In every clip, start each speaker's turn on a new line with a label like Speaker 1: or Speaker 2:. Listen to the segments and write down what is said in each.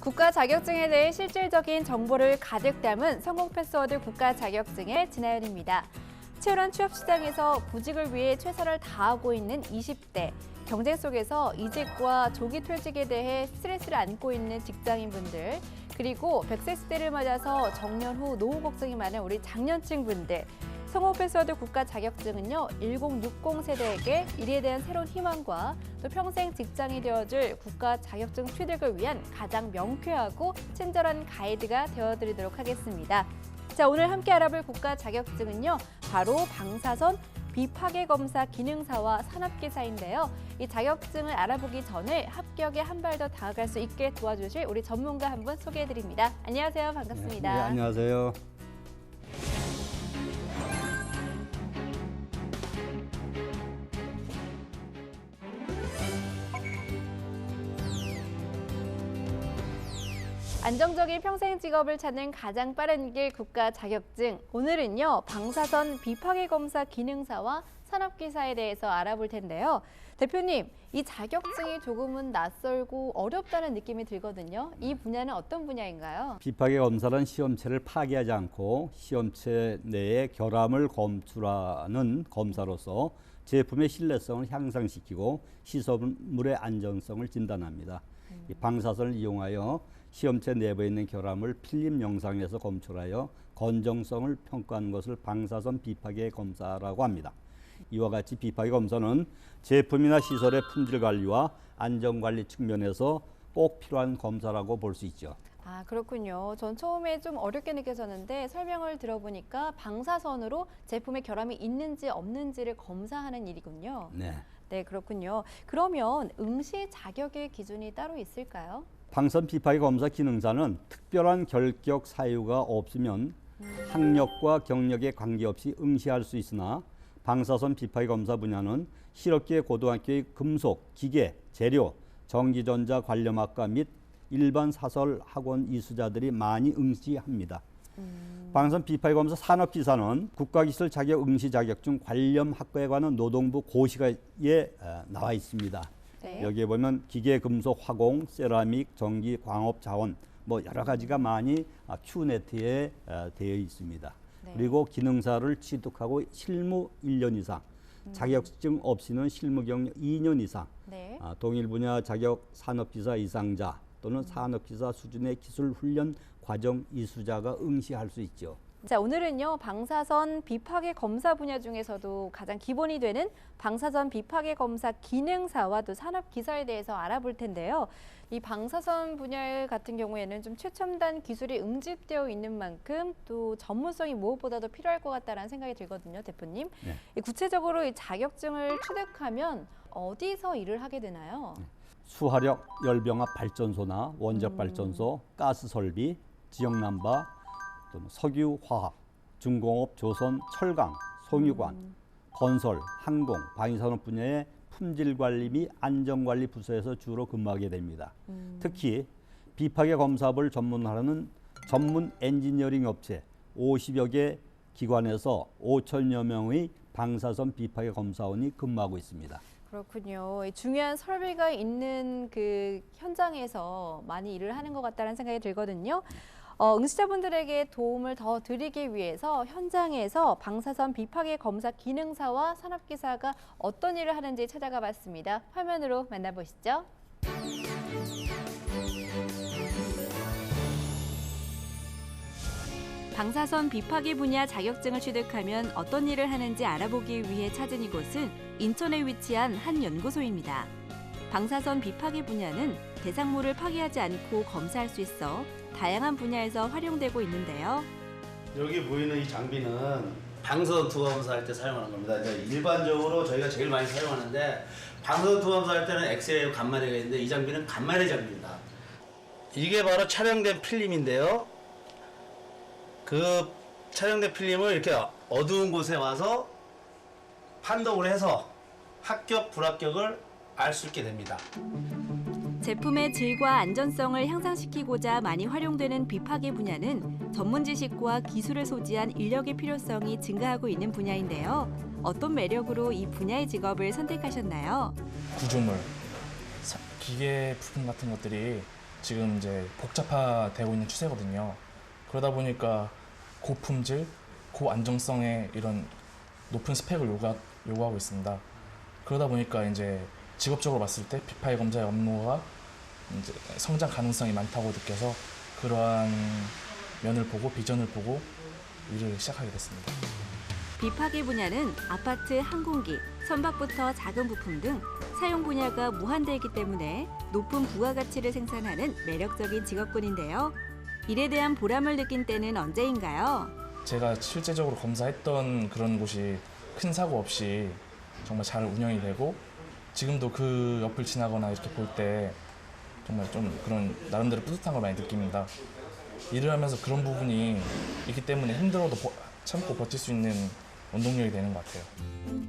Speaker 1: 국가 자격증에 대해 실질적인 정보를 가득 담은 성공 패스워드 국가 자격증의 진아연입니다. 치열한 취업 시장에서 구직을 위해 최선을 다하고 있는 20대, 경쟁 속에서 이직과 조기 퇴직에 대해 스트레스를 안고 있는 직장인분들, 그리고 100세 시대를 맞아서 정년 후 노후 걱정이 많은 우리 장년층 분들, 성공 패스워드 국가 자격증은요, 1060 세대에게 미래에 대한 새로운 희망과 또 평생 직장이 되어줄 국가 자격증 취득을 위한 가장 명쾌하고 친절한 가이드가 되어드리도록 하겠습니다. 자, 오늘 함께 알아볼 국가 자격증은요, 바로 방사선 비파괴 검사 기능사와 산업기사인데요. 이 자격증을 알아보기 전에 합격에 한 발 더 다가갈 수 있게 도와주실 우리 전문가 한 분 소개해드립니다. 안녕하세요. 반갑습니다.
Speaker 2: 네, 안녕하세요.
Speaker 1: 안정적인 평생 직업을 찾는 가장 빠른 길 국가 자격증. 오늘은요, 방사선 비파괴 검사 기능사와 산업기사에 대해서 알아볼 텐데요. 대표님, 이 자격증이 조금은 낯설고 어렵다는 느낌이 들거든요. 이 분야는 어떤 분야인가요?
Speaker 2: 비파괴 검사는 시험체를 파괴하지 않고 시험체 내의 결함을 검출하는 검사로서 제품의 신뢰성을 향상시키고 시설물의 안전성을 진단합니다. 이 방사선을 이용하여 시험체 내부에 있는 결함을 필름 영상에서 검출하여 건정성을 평가하는 것을 방사선 비파괴 검사라고 합니다. 이와 같이 비파괴 검사는 제품이나 시설의 품질 관리와 안전 관리 측면에서 꼭 필요한 검사라고 볼 수 있죠.
Speaker 1: 아, 그렇군요. 전 처음에 좀 어렵게 느껴졌는데 설명을 들어보니까 방사선으로 제품의 결함이 있는지 없는지를 검사하는 일이군요.
Speaker 2: 네.
Speaker 1: 네, 그렇군요. 그러면 응시 자격의 기준이 따로 있을까요?
Speaker 2: 방사선 비파괴 검사 기능사는 특별한 결격 사유가 없으면 학력과 경력에 관계없이 응시할 수 있으나 방사선 비파괴 검사 분야는 실업계의 고등학교의 금속, 기계, 재료, 전기전자 관련학과 및 일반 사설 학원 이수자들이 많이 응시합니다. 방사선 비파괴 검사 산업기사는 국가기술 자격 응시 자격증 관련 학과에 관한 노동부 고시가에 나와 있습니다.
Speaker 1: 네.
Speaker 2: 여기에 보면 기계, 금속, 화공, 세라믹, 전기, 광업, 자원 뭐 여러 가지가 많이 큐네트에 되어 있습니다.
Speaker 1: 네.
Speaker 2: 그리고 기능사를 취득하고 실무 1년 이상, 자격증 없이는 실무 경력 2년 이상,
Speaker 1: 네.
Speaker 2: 동일 분야 자격 산업기사 이상자 또는 산업기사 수준의 기술 훈련 과정 이수자가 응시할 수 있죠.
Speaker 1: 자, 오늘은요, 방사선 비파괴 검사 분야 중에서도 가장 기본이 되는 방사선 비파괴 검사 기능사와 또 산업기사에 대해서 알아볼 텐데요. 이 방사선 분야 같은 경우에는 좀 최첨단 기술이 응집되어 있는 만큼 또 전문성이 무엇보다도 필요할 것 같다는 생각이 들거든요, 대표님.
Speaker 2: 네.
Speaker 1: 이 구체적으로 이 자격증을 취득하면 어디서 일을 하게 되나요?
Speaker 2: 수화력 열병합 발전소나 원적 발전소, 가스 설비, 지역 난바, 또는 석유, 화학, 중공업, 조선, 철강, 송유관, 건설, 항공, 방위산업 분야의 품질관리 및 안전관리 부서에서 주로 근무하게 됩니다. 특히 비파괴 검사업을 전문하는 전문 엔지니어링 업체 50여 개 기관에서 5천여 명의 방사선 비파괴 검사원이 근무하고 있습니다.
Speaker 1: 그렇군요. 이 중요한 설비가 있는 그 현장에서 많이 일을 하는 것 같다는 생각이 들거든요. 응시자분들에게 도움을 더 드리기 위해서 현장에서 방사선 비파괴 검사 기능사와 산업기사가 어떤 일을 하는지 찾아가 봤습니다. 화면으로 만나보시죠. 방사선 비파괴 분야 자격증을 취득하면 어떤 일을 하는지 알아보기 위해 찾은 이곳은 인천에 위치한 한 연구소입니다. 방사선 비파괴 분야는 대상물을 파괴하지 않고 검사할 수 있어 다양한 분야에서 활용되고 있는데요.
Speaker 3: 여기 보이는 이 장비는 방사선 투하 검사할 때 사용하는 겁니다. 이제 일반적으로 저희가 제일 많이 사용하는데 방사선 투하 검사할 때는 엑스레이 감마레가 있는데 이 장비는 감마레 장비입니다. 이게 바로 촬영된 필름인데요. 그 촬영된 필름을 이렇게 어두운 곳에 와서 판독을 해서 합격, 불합격을 알 수 있게 됩니다.
Speaker 1: 제품의 질과 안전성을 향상시키고자 많이 활용되는 비파괴 분야는 전문 지식과 기술을 소지한 인력의 필요성이 증가하고 있는 분야인데요. 어떤 매력으로 이 분야의 직업을 선택하셨나요?
Speaker 4: 구조물, 기계 부품 같은 것들이 지금 이제 복잡화되고 있는 추세거든요. 그러다 보니까 고품질, 고안정성의 이런 높은 스펙을 요구하고 있습니다. 그러다 보니까 이제 직업적으로 봤을 때 비파이 검사의 업무가 이제 성장 가능성이 많다고 느껴서 그러한 면을 보고 비전을 보고 일을 시작하게 됐습니다.
Speaker 1: 비파괴 분야는 아파트 한 공기, 선박부터 작은 부품 등 사용 분야가 무한대이기 때문에 높은 부가가치를 생산하는 매력적인 직업군인데요. 일에 대한 보람을 느낀 때는 언제인가요?
Speaker 4: 제가 실제적으로 검사했던 그런 곳이 큰 사고 없이 정말 잘 운영이 되고 지금도 그 옆을 지나거나 이렇게 볼 때 정말 좀 그런 나름대로 뿌듯한 걸 많이 느낍니다. 일을 하면서 그런 부분이 있기 때문에 힘들어도 참고 버틸 수 있는 원동력이 되는 것 같아요.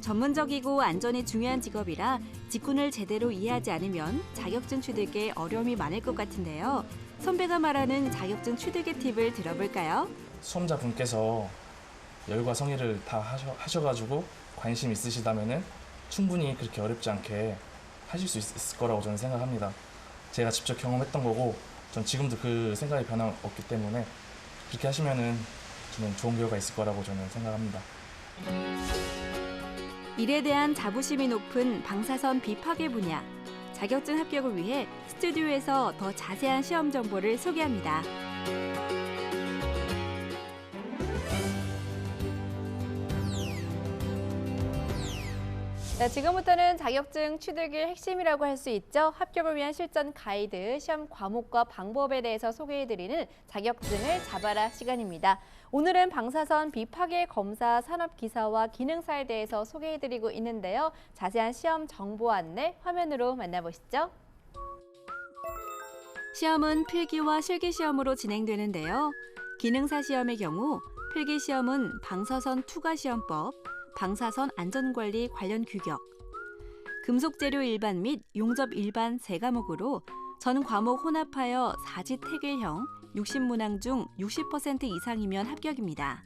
Speaker 1: 전문적이고 안전이 중요한 직업이라 직군을 제대로 이해하지 않으면 자격증 취득에 어려움이 많을 것 같은데요. 선배가 말하는 자격증 취득의 팁을 들어볼까요?
Speaker 4: 수험자분께서 열과 성의를 다 하셔가지고 관심 있으시다면은 충분히 그렇게 어렵지 않게 하실 수 있을 거라고 저는 생각합니다. 제가 직접 경험했던 거고 전 지금도 그 생각이 변함없기 때문에 그렇게 하시면은 저는 좋은 결과가 있을 거라고 저는 생각합니다.
Speaker 1: 일에 대한 자부심이 높은 방사선 비파괴 분야. 자격증 합격을 위해 스튜디오에서 더 자세한 시험 정보를 소개합니다. 네, 지금부터는 자격증 취득의 핵심이라고 할 수 있죠. 합격을 위한 실전 가이드, 시험 과목과 방법에 대해서 소개해드리는 자격증을 잡아라 시간입니다. 오늘은 방사선 비파괴 검사 산업기사와 기능사에 대해서 소개해드리고 있는데요. 자세한 시험 정보 안내 화면으로 만나보시죠. 시험은 필기와 실기 시험으로 진행되는데요. 기능사 시험의 경우 필기 시험은 방사선 투과시험법, 방사선 안전관리 관련 규격, 금속재료 일반 및 용접 일반 세 과목으로 전 과목 혼합하여 4지 태길형 60문항 중 60% 이상이면 합격입니다.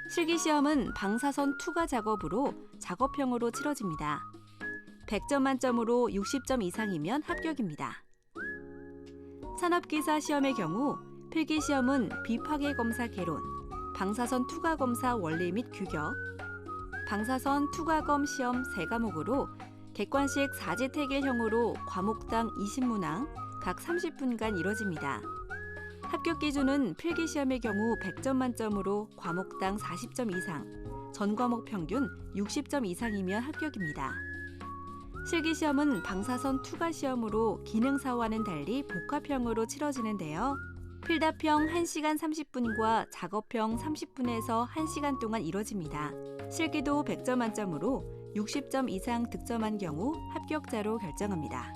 Speaker 1: 실기시험은 방사선 투과 작업으로 작업형으로 치러집니다. 100점 만점으로 60점 이상이면 합격입니다. 산업기사 시험의 경우 필기시험은 비파괴 검사 개론, 방사선 투과 검사 원리 및 규격, 방사선 투과검 시험 세 과목으로 객관식 4지 태길형으로 과목당 20문항, 각 30분간 이뤄집니다. 합격 기준은 필기시험의 경우 100점 만점으로 과목당 40점 이상, 전 과목 평균 60점 이상이면 합격입니다. 실기시험은 방사선 투과시험으로 기능사와는 달리 복합형으로 치러지는데요. 필답형 1시간 30분과 작업형 30분에서 1시간 동안 이뤄집니다. 실기도 100점 만점으로 60점 이상 득점한 경우 합격자로 결정합니다.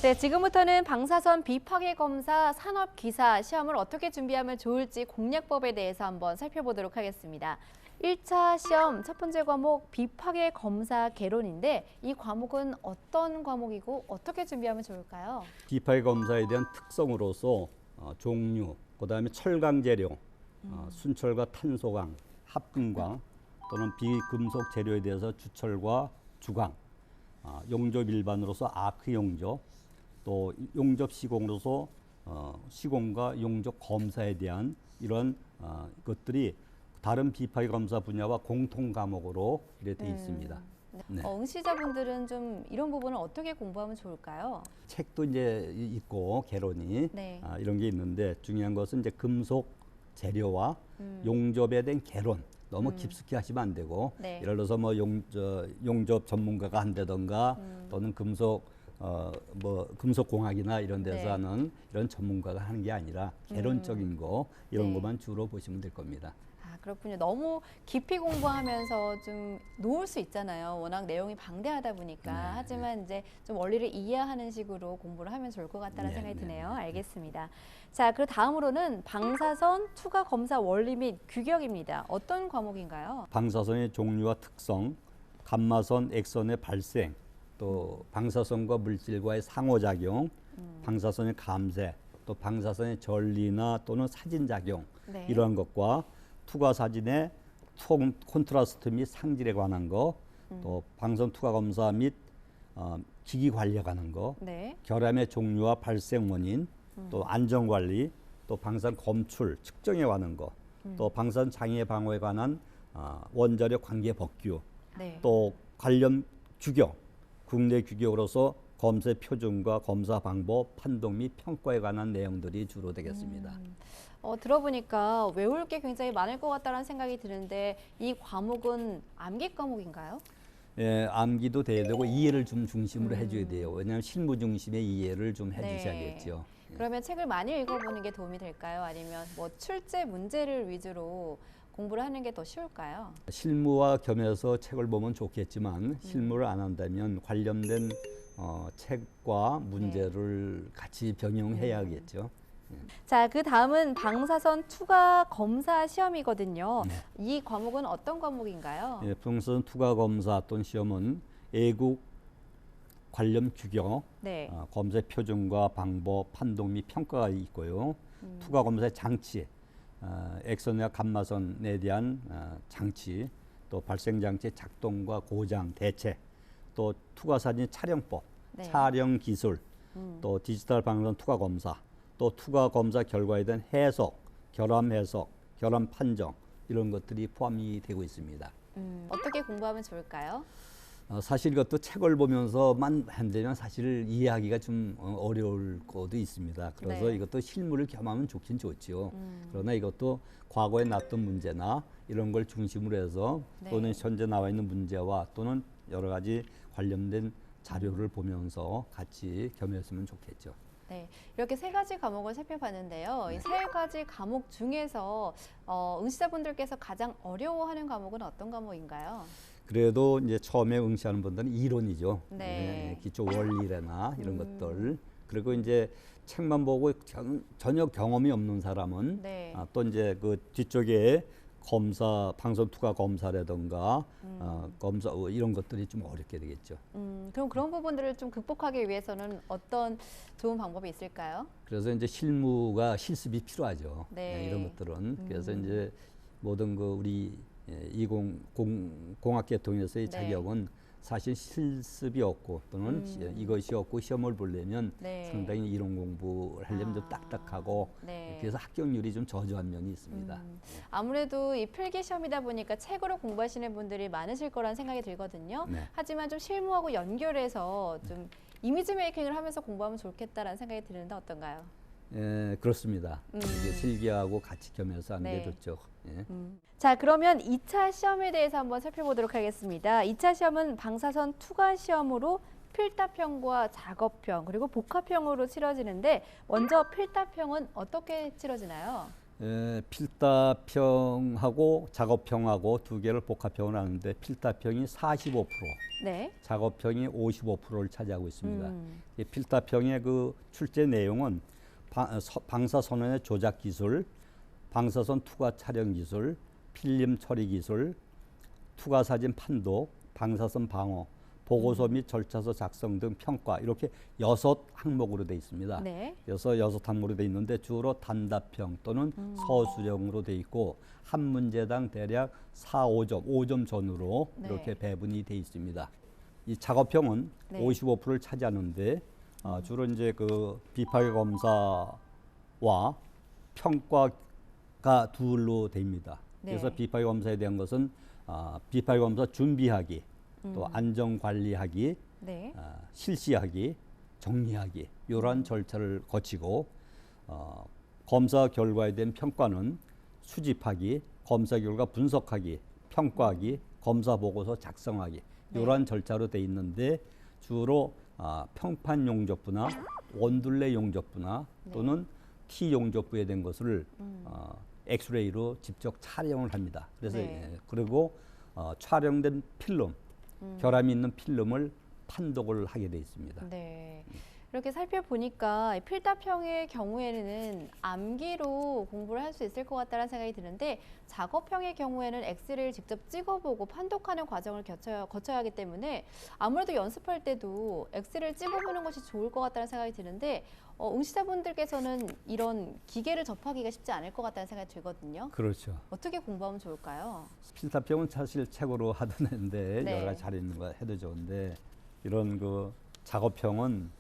Speaker 1: 네, 지금부터는 방사선 비파괴 검사 산업기사 시험을 어떻게 준비하면 좋을지 공략법에 대해서 한번 살펴보도록 하겠습니다. 1차 시험 첫 번째 과목 비파괴 검사 개론인데 이 과목은 어떤 과목이고 어떻게 준비하면 좋을까요?
Speaker 2: 비파괴 검사에 대한 특성으로서 종류, 그다음에 철강 재료, 순철과 탄소강, 합금강 또는 비금속 재료에 대해서 주철과 주강, 용접 일반으로서 아크 용접, 또 용접 시공으로서 시공과 용접 검사에 대한 이런 것들이 다른 비파괴 검사 분야와 공통 과목으로 이렇게 돼 있습니다.
Speaker 1: 네. 응시자분들은 좀 이런 부분을 어떻게 공부하면 좋을까요?
Speaker 2: 책도 이제 있고 개론이
Speaker 1: 네.
Speaker 2: 이런 게 있는데 중요한 것은 이제 금속 재료와 용접에 대한 개론 너무 깊숙이 하시면 안 되고
Speaker 1: 네.
Speaker 2: 예를 들어서 뭐 용접 전문가가 한다던가 또는 금속 금속공학이나 이런 데서
Speaker 1: 네.
Speaker 2: 하는 이런 전문가가 하는 게 아니라 개론적인 거 이런
Speaker 1: 네.
Speaker 2: 것만 주로 보시면 될 겁니다.
Speaker 1: 아, 그렇군요. 너무 깊이 공부하면서 좀 놓을 수 있잖아요. 워낙 내용이 방대하다 보니까.
Speaker 2: 네,
Speaker 1: 하지만 이제 좀 원리를 이해하는 식으로 공부를 하면 좋을 것 같다는
Speaker 2: 네,
Speaker 1: 생각이
Speaker 2: 네,
Speaker 1: 드네요.
Speaker 2: 네.
Speaker 1: 알겠습니다. 자, 그리고 다음으로는 방사선 투과 검사 원리 및 규격입니다. 어떤 과목인가요?
Speaker 2: 방사선의 종류와 특성, 감마선, 액선의 발생, 또 방사선과 물질과의 상호작용, 방사선의 감쇄, 또 방사선의 전리나 또는 사진작용
Speaker 1: 네.
Speaker 2: 이러한 것과 투과 사진의 콘트라스트 및 상질에 관한 것, 또 방사선 투과 검사 및 기기 관리하는 거,
Speaker 1: 네.
Speaker 2: 결함의 종류와 발생 원인, 또 안전 관리, 또 방사선 검출 측정해 가는 거, 또 방사선 장애 방어에 관한 원자력 관계 법규,
Speaker 1: 네.
Speaker 2: 또 관련 규격, 국내 규격으로서 검사의 표준과 검사 방법, 판독 및 평가에 관한 내용들이 주로 되겠습니다.
Speaker 1: 들어보니까 외울 게 굉장히 많을 것 같다는 생각이 드는데 이 과목은 암기 과목인가요?
Speaker 2: 예, 암기도 돼야 되고 이해를 좀 중심으로 해줘야 돼요. 왜냐하면 실무 중심의 이해를 좀
Speaker 1: 네.
Speaker 2: 해주셔야겠죠.
Speaker 1: 그러면 책을 많이 읽어보는 게 도움이 될까요? 아니면 뭐 출제 문제를 위주로 공부를 하는 게 더 쉬울까요?
Speaker 2: 실무와 겸해서 책을 보면 좋겠지만 실무를 안 한다면 관련된 책과 문제를 같이 병용해야겠죠.
Speaker 1: 자, 그 다음은 방사선 투과 검사 시험이거든요.
Speaker 2: 네.
Speaker 1: 이 과목은 어떤 과목인가요?
Speaker 2: 예, 방사선 투과 검사 또는 시험은 애국 관련 규격,
Speaker 1: 네.
Speaker 2: 검사의 표준과 방법, 판독 및 평가가 있고요. 투과 검사의 장치, 액선과 감마선에 대한 장치, 또 발생 장치의 작동과 고장, 대책, 또 투과 사진 촬영법,
Speaker 1: 네.
Speaker 2: 촬영 기술, 또 디지털 방사선 투과 검사, 또 투과 검사 결과에 대한 해석, 결함 해석, 결함 판정 이런 것들이 포함이 되고 있습니다.
Speaker 1: 어떻게 공부하면 좋을까요?
Speaker 2: 사실 이것도 책을 보면서만 한다면 사실 이해하기가 좀 어려울 것도 있습니다. 그래서
Speaker 1: 네.
Speaker 2: 이것도 실무를 겸하면 좋긴 좋죠. 그러나 이것도 과거에 났던 문제나 이런 걸 중심으로 해서
Speaker 1: 네.
Speaker 2: 또는 현재 나와 있는 문제와 또는 여러 가지 관련된 자료를 보면서 같이 겸했으면 좋겠죠.
Speaker 1: 네, 이렇게 세 가지 과목을 살펴봤는데요. 이 세 가지 과목 중에서 응시자분들께서 가장 어려워하는 과목은 어떤 과목인가요?
Speaker 2: 그래도 이제 처음에 응시하는 분들은 이론이죠.
Speaker 1: 네.
Speaker 2: 기초 원리나 이런 것들. 그리고 이제 책만 보고 전혀 경험이 없는 사람은
Speaker 1: 네.
Speaker 2: 또 이제 그 뒤쪽에 검사, 방사선 투과 검사라든가 검사 이런 것들이 좀 어렵게 되겠죠.
Speaker 1: 그럼 그런 부분들을 좀 극복하기 위해서는 어떤 좋은 방법이 있을까요?
Speaker 2: 그래서 이제 실무가 실습이 필요하죠.
Speaker 1: 네.
Speaker 2: 이런 것들은. 그래서 이제 모든 그 우리 공학계통에서의
Speaker 1: 네.
Speaker 2: 자격은 사실 실습이 없고 또는 이것이 없고 시험을 보려면
Speaker 1: 네.
Speaker 2: 상당히 이론 공부를 하려면 좀 딱딱하고
Speaker 1: 네.
Speaker 2: 그래서 합격률이 좀 저조한 면이 있습니다.
Speaker 1: 아무래도 이 필기 시험이다 보니까 책으로 공부하시는 분들이 많으실 거란 생각이 들거든요.
Speaker 2: 네.
Speaker 1: 하지만 좀 실무하고 연결해서 좀 이미지 메이킹을 하면서 공부하면 좋겠다라는 생각이 드는데 어떤가요?
Speaker 2: 예, 그렇습니다. 이제 실기하고 같이 겸해서 하는
Speaker 1: 네.
Speaker 2: 게 좋죠. 예.
Speaker 1: 자, 그러면 2차 시험에 대해서 한번 살펴보도록 하겠습니다. 2차 시험은 방사선 투과 시험으로 필답형과 작업형 그리고 복합형으로 치러지는데 먼저 필답형은 어떻게 치러지나요?
Speaker 2: 필답형하고 작업형하고 두 개를 복합형을 하는데 필답형이 45%,
Speaker 1: 네.
Speaker 2: 작업형이 55%를 차지하고 있습니다. 이 필답형의 그 출제 내용은 방사선의 조작 기술, 방사선 투과 촬영 기술, 필름 처리 기술, 투과 사진 판독, 방사선 방어, 보고서 및 절차서 작성 등 평가 이렇게 6항목으로 되어 있습니다.
Speaker 1: 네.
Speaker 2: 그래서 6항목으로 되어 있는데 주로 단답형 또는 서술형으로 되어 있고 한 문제당 대략 4, 5점, 5점 전후로
Speaker 1: 네.
Speaker 2: 이렇게 배분이 되어 있습니다. 이 작업형은
Speaker 1: 네.
Speaker 2: 55%를 차지하는데 주로 이제 그 비파괴 검사와 평가가 둘로 됩니다.
Speaker 1: 네.
Speaker 2: 그래서 비파괴 검사에 대한 것은 비파괴 검사 준비하기, 또 안전 관리하기,
Speaker 1: 네.
Speaker 2: 실시하기, 정리하기 이러한 절차를 거치고 검사 결과에 대한 평가는 수집하기, 검사 결과 분석하기, 평가하기, 검사 보고서 작성하기
Speaker 1: 네.
Speaker 2: 이러한 절차로 돼 있는데 주로 평판 용접부나 원둘레 용접부나 또는 T 용접부에 된 것을 엑스레이로 직접 촬영을 합니다. 그래서
Speaker 1: 네.
Speaker 2: 그리고 촬영된 필름, 결함이 있는 필름을 판독을 하게 돼 있습니다.
Speaker 1: 네. 이렇게 살펴보니까 필답형의 경우에는 암기로 공부를 할 수 있을 것 같다는 생각이 드는데 작업형의 경우에는 엑스레이를 직접 찍어보고 판독하는 과정을 거쳐야 하기 때문에 아무래도 연습할 때도 엑스레이를 찍어보는 것이 좋을 것 같다는 생각이 드는데 응시자분들께서는 이런 기계를 접하기가 쉽지 않을 것 같다는 생각이 들거든요.
Speaker 2: 그렇죠.
Speaker 1: 어떻게 공부하면 좋을까요?
Speaker 2: 필답형은 사실 책으로 하던 애인데
Speaker 1: 네.
Speaker 2: 여러 가지 잘 있는 거 해도 좋은데 이런 그 작업형은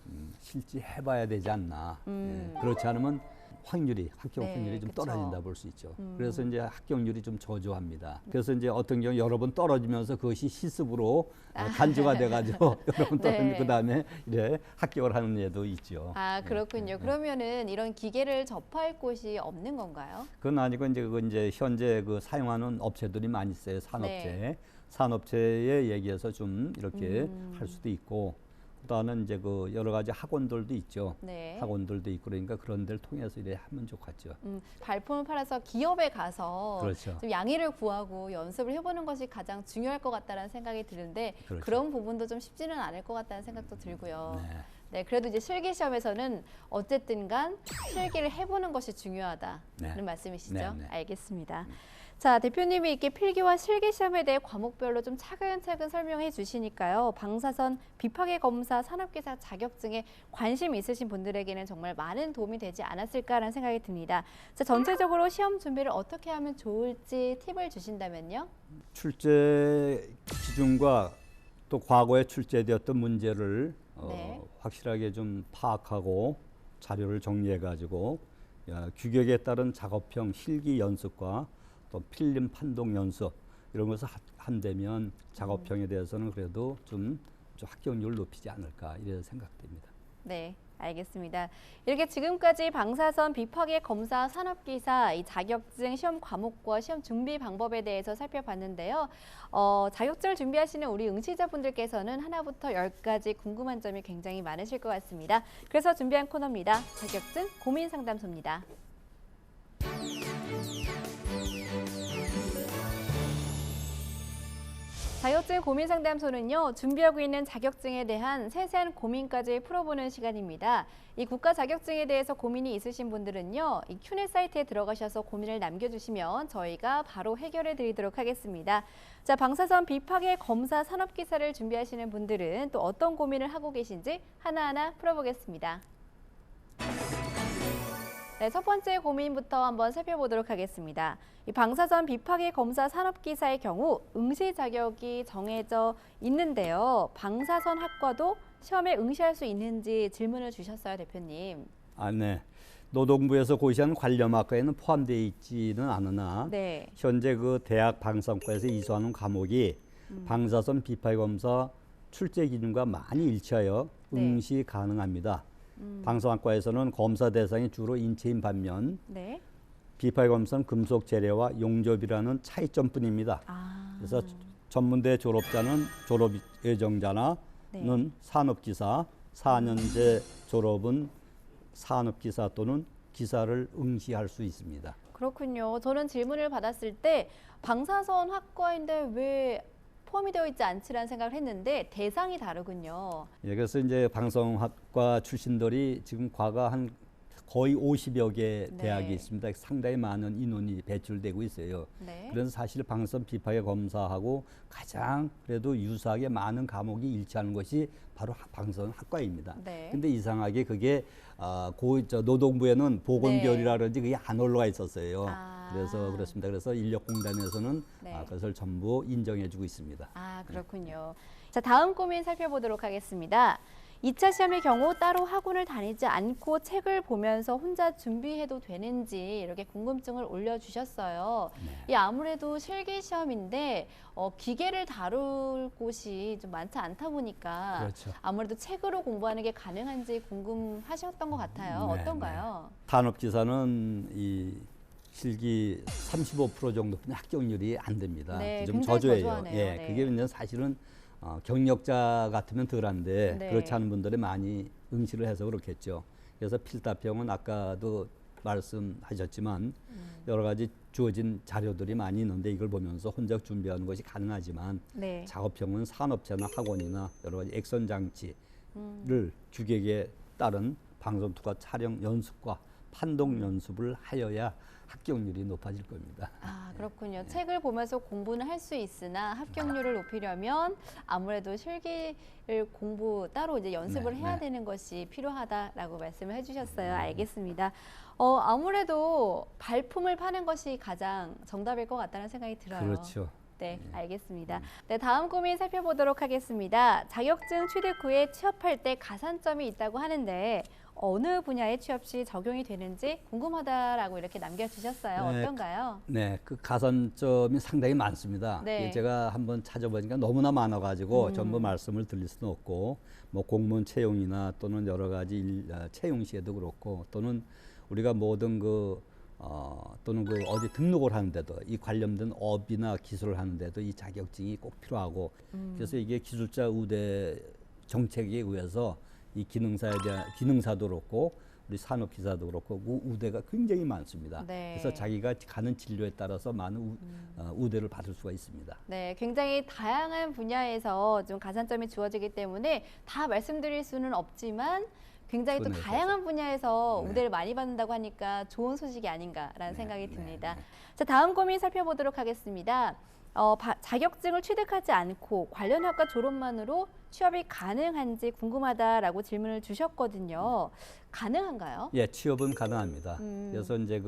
Speaker 2: 실제 해봐야 되지 않나. 예, 그렇지 않으면 합격
Speaker 1: 네,
Speaker 2: 확률이 좀
Speaker 1: 그쵸.
Speaker 2: 떨어진다 볼 수 있죠. 그래서 이제 합격률이 좀 저조합니다. 그래서 이제 어떤 경우 여러 번 떨어지면서 그것이 실습으로 간주가 돼가지고 여러 번 떨어지면
Speaker 1: 네.
Speaker 2: 그다음에 이제 합격을 하는 예도 있죠.
Speaker 1: 아, 그렇군요. 그러면은 이런 기계를 접할 곳이 없는 건가요?
Speaker 2: 그건 아니고 이제 그건 이제 현재 그 사용하는 업체들이 많이 있어요. 산업체.
Speaker 1: 네.
Speaker 2: 산업체에 얘기해서 좀 이렇게 할 수도 있고 그다음에 이제 그 여러 가지 학원들도 있죠.
Speaker 1: 네.
Speaker 2: 학원들도 있고 그러니까 그런 데를 통해서 이래 하면 좋겠죠.
Speaker 1: 발품을 팔아서 기업에 가서
Speaker 2: 그렇죠.
Speaker 1: 좀 양해를 구하고 연습을 해보는 것이 가장 중요할 것 같다는 생각이 드는데
Speaker 2: 그렇죠.
Speaker 1: 그런 부분도 좀 쉽지는 않을 것 같다는 생각도 들고요.
Speaker 2: 네.
Speaker 1: 네, 그래도 이제 실기 시험에서는 어쨌든간 실기를 해보는 것이 중요하다는
Speaker 2: 네.
Speaker 1: 말씀이시죠?
Speaker 2: 네, 네.
Speaker 1: 알겠습니다. 자, 대표님이 이렇게 필기와 실기 시험에 대해 과목별로 좀 차근차근 설명해 주시니까요. 방사선 비파괴 검사 산업기사 자격증에 관심 있으신 분들에게는 정말 많은 도움이 되지 않았을까라는 생각이 듭니다. 자, 전체적으로 시험 준비를 어떻게 하면 좋을지 팁을 주신다면요?
Speaker 2: 출제 기준과 또 과거에 출제되었던 문제를
Speaker 1: 네.
Speaker 2: 확실하게 좀 파악하고 자료를 정리해 가지고 규격에 따른 작업형 실기 연습과 또 필름 판독 연습 이런 것을 한다면 작업형에 대해서는 그래도 좀 합격률을 높이지 않을까 이런 생각됩니다.
Speaker 1: 네, 알겠습니다. 이렇게 지금까지 방사선 비파괴 검사 산업기사 이 자격증 시험 과목과 시험 준비 방법에 대해서 살펴봤는데요. 자격증을 준비하시는 우리 응시자분들께서는 하나부터 10까지 궁금한 점이 굉장히 많으실 것 같습니다. 그래서 준비한 코너입니다. 자격증 고민 상담소입니다. 자격증 고민 상담소는요, 준비하고 있는 자격증에 대한 세세한 고민까지 풀어보는 시간입니다. 이 국가 자격증에 대해서 고민이 있으신 분들은요, 이 큐넷 사이트에 들어가셔서 고민을 남겨주시면 저희가 바로 해결해 드리도록 하겠습니다. 자, 방사선 비파괴 검사 산업기사를 준비하시는 분들은 또 어떤 고민을 하고 계신지 하나하나 풀어보겠습니다. 네, 첫 번째 고민부터 한번 살펴보도록 하겠습니다. 이 방사선 비파괴 검사 산업기사의 경우 응시 자격이 정해져 있는데요. 방사선 학과도 시험에 응시할 수 있는지 질문을 주셨어요, 대표님.
Speaker 2: 네. 노동부에서 고시한 관련 학과에는 포함되어 있지는 않으나
Speaker 1: 네.
Speaker 2: 현재 그 대학 방사선과에서 이수하는 과목이 방사선 비파괴 검사 출제 기준과 많이 일치하여
Speaker 1: 네.
Speaker 2: 응시 가능합니다. 방사선과에서는 검사 대상이 주로 인체인 반면
Speaker 1: 네.
Speaker 2: 비파괴 검사는 금속 재래와 용접이라는 차이점뿐입니다. 그래서 전문대 졸업자는 졸업 예정자나는
Speaker 1: 네.
Speaker 2: 산업기사, 4년제 졸업은 산업기사 또는 기사를 응시할 수 있습니다.
Speaker 1: 그렇군요. 저는 질문을 받았을 때 방사선 학과인데 왜 포함이 되어 있지 않지라는 생각을 했는데 대상이 다르군요.
Speaker 2: 예, 그래서 이제 방송학과 출신들이 지금 과거 한 거의 50여 개
Speaker 1: 네.
Speaker 2: 대학이 있습니다. 상당히 많은 인원이 배출되고 있어요.
Speaker 1: 네.
Speaker 2: 그래서 사실 방사선 비파괴 검사하고 가장 그래도 유사하게 많은 과목이 일치하는 것이 바로 방사선 학과입니다.
Speaker 1: 네.
Speaker 2: 근데 이상하게 그게 노동부에는 보건별이라든지 그게 안 올라가 있었어요. 그래서 그렇습니다. 그래서 인력공단에서는
Speaker 1: 네.
Speaker 2: 그것을 전부 인정해주고 있습니다.
Speaker 1: 아, 그렇군요. 자, 다음 고민 살펴보도록 하겠습니다. 2차 시험의 경우 따로 학원을 다니지 않고 책을 보면서 혼자 준비해도 되는지 이렇게 궁금증을 올려주셨어요. 이 아무래도 실기 시험인데 기계를 다룰 곳이 좀 많지 않다 보니까
Speaker 2: 그렇죠.
Speaker 1: 아무래도 책으로 공부하는 게 가능한지 궁금하셨던 것 같아요.
Speaker 2: 네,
Speaker 1: 어떤가요?
Speaker 2: 탄업기사는 이 실기 35% 정도뿐이 합격률이 안 됩니다.
Speaker 1: 네,
Speaker 2: 좀
Speaker 1: 굉장히
Speaker 2: 저조해요.
Speaker 1: 저조하네요.
Speaker 2: 예,
Speaker 1: 네.
Speaker 2: 그게 이제 사실은 경력자 같으면 덜한데
Speaker 1: 네.
Speaker 2: 그렇지 않은 분들이 많이 응시를 해서 그렇겠죠. 그래서 필답형은 아까도 말씀하셨지만 여러 가지 주어진 자료들이 많이 있는데 이걸 보면서 혼자 준비하는 것이 가능하지만
Speaker 1: 네.
Speaker 2: 작업형은 산업체나 학원이나 여러 가지 액션 장치를 규격에 따른 방송 투과 촬영 연습과 판독 연습을 하여야 합격률이 높아질 겁니다.
Speaker 1: 아, 그렇군요. 책을 보면서 공부는 할 수 있으나 합격률을 높이려면 아무래도 실기를 공부 따로 이제 연습을
Speaker 2: 네,
Speaker 1: 해야
Speaker 2: 네.
Speaker 1: 되는 것이 필요하다라고 말씀을 해주셨어요. 알겠습니다. 아무래도 발품을 파는 것이 가장 정답일 것 같다는 생각이 들어요.
Speaker 2: 그렇죠.
Speaker 1: 네, 알겠습니다. 네, 다음 고민 살펴보도록 하겠습니다. 자격증 취득 후에 취업할 때 가산점이 있다고 하는데 어느 분야의 취업 시 적용이 되는지 궁금하다라고 이렇게 남겨주셨어요.
Speaker 2: 네,
Speaker 1: 어떤가요?
Speaker 2: 네, 그 가산점이 상당히 많습니다.
Speaker 1: 네.
Speaker 2: 제가 한번 찾아보니까 너무나 많아가지고 전부 말씀을 드릴 수는 없고, 뭐 공무원 채용이나 또는 여러 가지 채용 시에도 그렇고, 또는 우리가 모든 또는 어디 등록을 하는데도 이 관련된 업이나 기술을 하는데도 이 자격증이 꼭 필요하고, 그래서 이게 기술자 우대 정책에 의해서 이 기능사도 그렇고 우리 산업기사도 그렇고 우대가 굉장히 많습니다.
Speaker 1: 네.
Speaker 2: 그래서 자기가 가는 진로에 따라서 많은 우대를 받을 수가 있습니다.
Speaker 1: 네, 굉장히 다양한 분야에서 좀 가산점이 주어지기 때문에 다 말씀드릴 수는 없지만 굉장히 또
Speaker 2: 그러네요.
Speaker 1: 다양한 분야에서
Speaker 2: 네.
Speaker 1: 우대를 많이 받는다고 하니까 좋은 소식이 아닌가라는 생각이
Speaker 2: 네,
Speaker 1: 듭니다.
Speaker 2: 네.
Speaker 1: 자, 다음 고민 살펴보도록 하겠습니다. 자격증을 취득하지 않고 관련 학과 졸업만으로 취업이 가능한지 궁금하다라고 질문을 주셨거든요. 가능한가요?
Speaker 2: 예, 취업은 가능합니다. 그래서 이제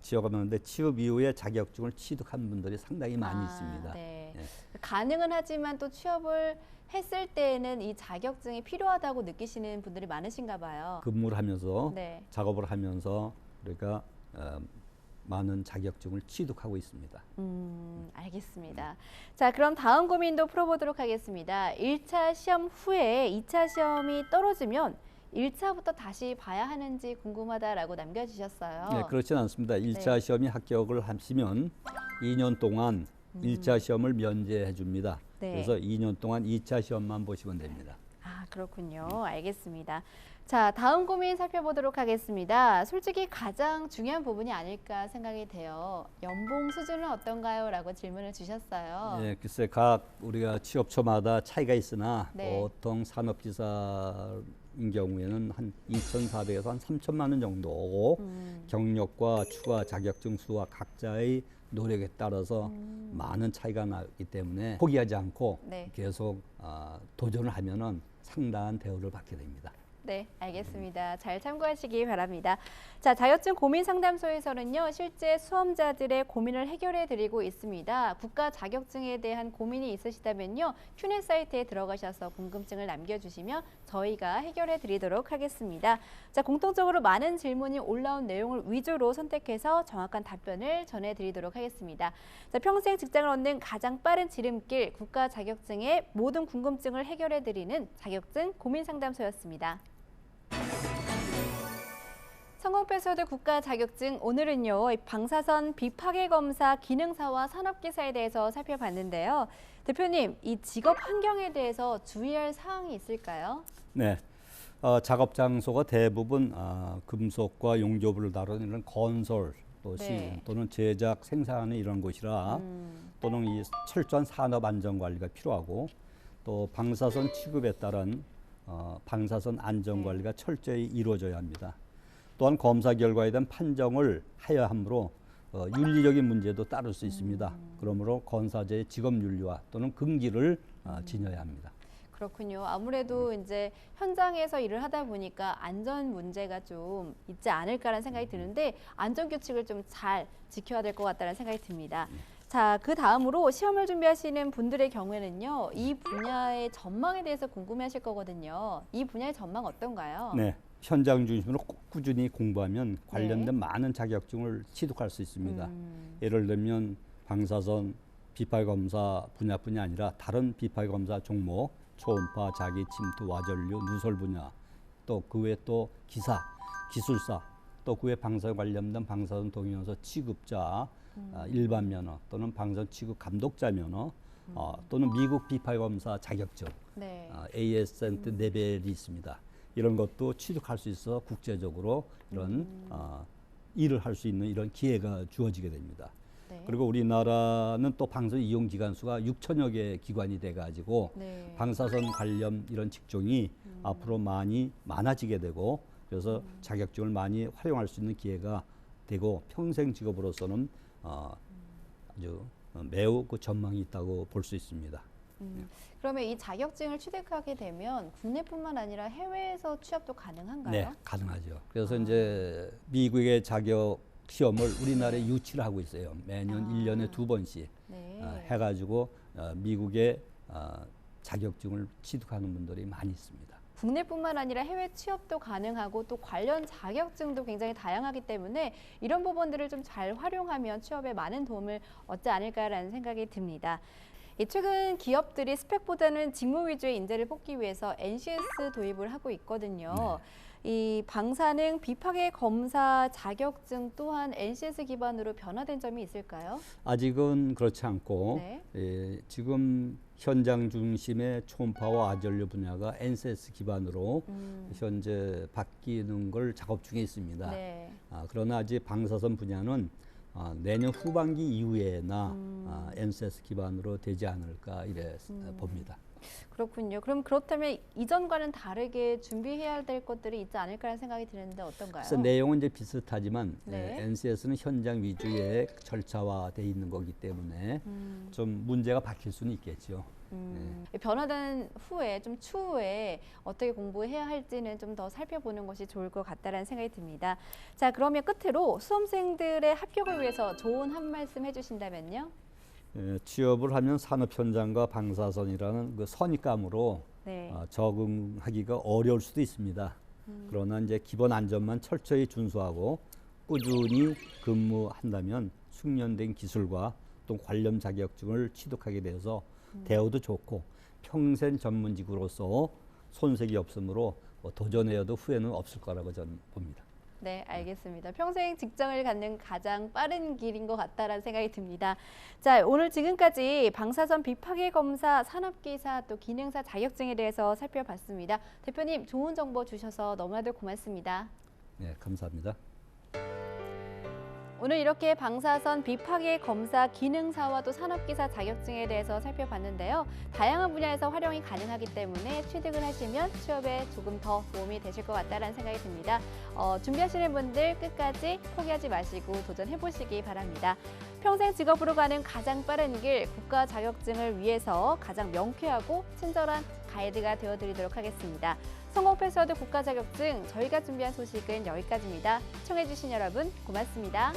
Speaker 2: 취업을 하는데 취업 이후에 자격증을 취득한 분들이 상당히 많이 있습니다.
Speaker 1: 네.
Speaker 2: 예.
Speaker 1: 가능은 하지만 또 취업을 했을 때에는 이 자격증이 필요하다고 느끼시는 분들이 많으신가 봐요.
Speaker 2: 근무를 하면서
Speaker 1: 네.
Speaker 2: 작업을 하면서 우리가 많은 자격증을 취득하고 있습니다.
Speaker 1: 알겠습니다. 자, 그럼 다음 고민도 풀어보도록 하겠습니다. 1차 시험 후에 2차 시험이 떨어지면 1차부터 다시 봐야 하는지 궁금하다라고 남겨주셨어요.
Speaker 2: 네, 그렇지는 않습니다. 1차
Speaker 1: 네.
Speaker 2: 시험이 합격을 하시면 2년 동안 1차 시험을 면제해 줍니다.
Speaker 1: 네.
Speaker 2: 그래서 2년 동안 2차 시험만 보시면 됩니다.
Speaker 1: 아, 그렇군요. 알겠습니다. 자, 다음 고민 살펴보도록 하겠습니다. 솔직히 가장 중요한 부분이 아닐까 생각이 돼요. 연봉 수준은 어떤가요? 라고 질문을 주셨어요.
Speaker 2: 예, 글쎄 각 우리가 취업처마다 차이가 있으나
Speaker 1: 네.
Speaker 2: 보통 산업기사인 경우에는 한 2,400에서 한 3천만 원 정도 경력과 추가 자격증 수와 각자의 노력에 따라서 많은 차이가 나기 때문에 포기하지 않고
Speaker 1: 네.
Speaker 2: 계속 도전을 하면은 상당한 대우를 받게 됩니다.
Speaker 1: 네, 알겠습니다. 잘 참고하시기 바랍니다. 자, 자격증 고민 상담소에서는요, 실제 수험자들의 고민을 해결해 드리고 있습니다. 국가 자격증에 대한 고민이 있으시다면요, 큐넷 사이트에 들어가셔서 궁금증을 남겨주시면 저희가 해결해 드리도록 하겠습니다. 자, 공통적으로 많은 질문이 올라온 내용을 위주로 선택해서 정확한 답변을 전해 드리도록 하겠습니다. 자, 평생 직장을 얻는 가장 빠른 지름길, 국가 자격증의 모든 궁금증을 해결해 드리는 자격증 고민 상담소였습니다. 성공패스워드 국가 자격증, 오늘은요 방사선 비파괴 검사 기능사와 산업기사에 대해서 살펴봤는데요. 대표님, 이 직업 환경에 대해서 주의할 사항이 있을까요?
Speaker 2: 네, 작업 장소가 대부분 금속과 용접을 다루는 이런 건설
Speaker 1: 네.
Speaker 2: 또는 제작 생산하는 이런 곳이라 또는 이 철저한 산업 안전 관리가 필요하고 또 방사선 취급에 따른 방사선 안전 관리가 철저히 이루어져야 합니다. 또한 검사 결과에 대한 판정을 하여야 하므로 윤리적인 문제도 따를 수 있습니다. 그러므로 건사제의 직업 윤리와 또는 금기를 지녀야 합니다.
Speaker 1: 그렇군요. 아무래도 이제 현장에서 일을 하다 보니까 안전 문제가 좀 있지 않을까라는 생각이 드는데 안전 규칙을 좀 잘 지켜야 될 것 같다는 생각이 듭니다. 자, 그 다음으로 시험을 준비하시는 분들의 경우에는요, 이 분야의 전망에 대해서 궁금해하실 거거든요. 이 분야의 전망 어떤가요?
Speaker 2: 네, 현장 중심으로 꾸준히 공부하면 관련된
Speaker 1: 네.
Speaker 2: 많은 자격증을 취득할 수 있습니다. 예를 들면 방사선 비파괴 검사 분야뿐이 아니라 다른 비파괴 검사 종목, 초음파, 자기 침투, 와전류, 누설 분야, 또 그 외에 또 기사, 기술사, 또 그 외 방사선 관련된 방사선 동의원서 취급자, 일반 면허 또는 방사선 취급 감독자 면허, 또는 미국 비파괴 검사 자격증,
Speaker 1: 네.
Speaker 2: ASCENT 레벨이 있습니다. 이런 것도 취득할 수 있어 국제적으로 이런 일을 할 수 있는 이런 기회가 주어지게 됩니다.
Speaker 1: 네.
Speaker 2: 그리고 우리나라는 또 방사선 이용 기관 수가 6천여 개 기관이 돼가지고
Speaker 1: 네.
Speaker 2: 방사선 관련 이런 직종이 앞으로 많이 많아지게 되고 그래서 자격증을 많이 활용할 수 있는 기회가 되고 평생 직업으로서는 아주 매우 그 전망이 있다고 볼 수 있습니다.
Speaker 1: 그러면 이 자격증을 취득하게 되면 국내뿐만 아니라 해외에서 취업도 가능한가요?
Speaker 2: 네, 가능하죠. 그래서 이제 미국의 시험을 우리나라에 유치를 하고 있어요. 매년 1년에 2번씩
Speaker 1: 네.
Speaker 2: 해가지고 미국의 자격증을 취득하는 분들이 많이 있습니다.
Speaker 1: 국내뿐만 아니라 해외 취업도 가능하고 또 관련 자격증도 굉장히 다양하기 때문에 이런 부분들을 좀 잘 활용하면 취업에 많은 도움을 얻지 않을까라는 생각이 듭니다. 최근 기업들이 스펙보다는 직무 위주의 인재를 뽑기 위해서 NCS 도입을 하고 있거든요. 이 방사능 비파괴 검사 자격증 또한 NCS 기반으로 변화된 점이 있을까요?
Speaker 2: 아직은 그렇지 않고
Speaker 1: 네.
Speaker 2: 지금 현장 중심의 초음파와 아전류 분야가 NCS 기반으로 현재 바뀌는 걸 작업 중에 있습니다.
Speaker 1: 네.
Speaker 2: 그러나 아직 방사선 분야는 내년 후반기 이후에나 NCS 기반으로 되지 않을까 이래 봅니다.
Speaker 1: 그렇군요. 그럼 그렇다면 이전과는 다르게 준비해야 될 것들이 있지 않을까라는 생각이 드는데 어떤가요?
Speaker 2: 그래서 내용은 이제 비슷하지만
Speaker 1: 네.
Speaker 2: NCS는 현장 위주의 절차화돼 있는 거기 때문에 좀 문제가 바뀔 수는 있겠죠.
Speaker 1: 변화된 후에 좀 추후에 어떻게 공부해야 할지는 좀 더 살펴보는 것이 좋을 것 같다라는 생각이 듭니다. 자, 그러면 끝으로 수험생들의 합격을 위해서 좋은 한 말씀 해주신다면요?
Speaker 2: 취업을 하면 산업 현장과 방사선이라는 그 선입감으로
Speaker 1: 네.
Speaker 2: 적응하기가 어려울 수도 있습니다. 그러나 이제 기본 안전만 철저히 준수하고 꾸준히 근무한다면 숙련된 기술과 또 관련 자격증을 취득하게 돼서 대우도 좋고 평생 전문직으로서 손색이 없으므로 도전해도 후회는 없을 거라고 저는 봅니다.
Speaker 1: 네, 알겠습니다. 평생 직장을 갖는 가장 빠른 길인 것 같다라는 생각이 듭니다. 자, 오늘 지금까지 방사선 비파괴 검사, 산업기사, 또 기능사 자격증에 대해서 살펴봤습니다. 대표님, 좋은 정보 주셔서 너무나도 고맙습니다.
Speaker 2: 네, 감사합니다.
Speaker 1: 오늘 이렇게 방사선 비파괴 검사 기능사와 또 산업기사 자격증에 대해서 살펴봤는데요. 다양한 분야에서 활용이 가능하기 때문에 취득을 하시면 취업에 조금 더 도움이 되실 것 같다는 생각이 듭니다. 준비하시는 분들 끝까지 포기하지 마시고 도전해보시기 바랍니다. 평생 직업으로 가는 가장 빠른 길, 국가 자격증을 위해서 가장 명쾌하고 친절한 가이드가 되어드리도록 하겠습니다. 성공 패스워드 국가 자격증, 저희가 준비한 소식은 여기까지입니다. 시청해주신 여러분 고맙습니다.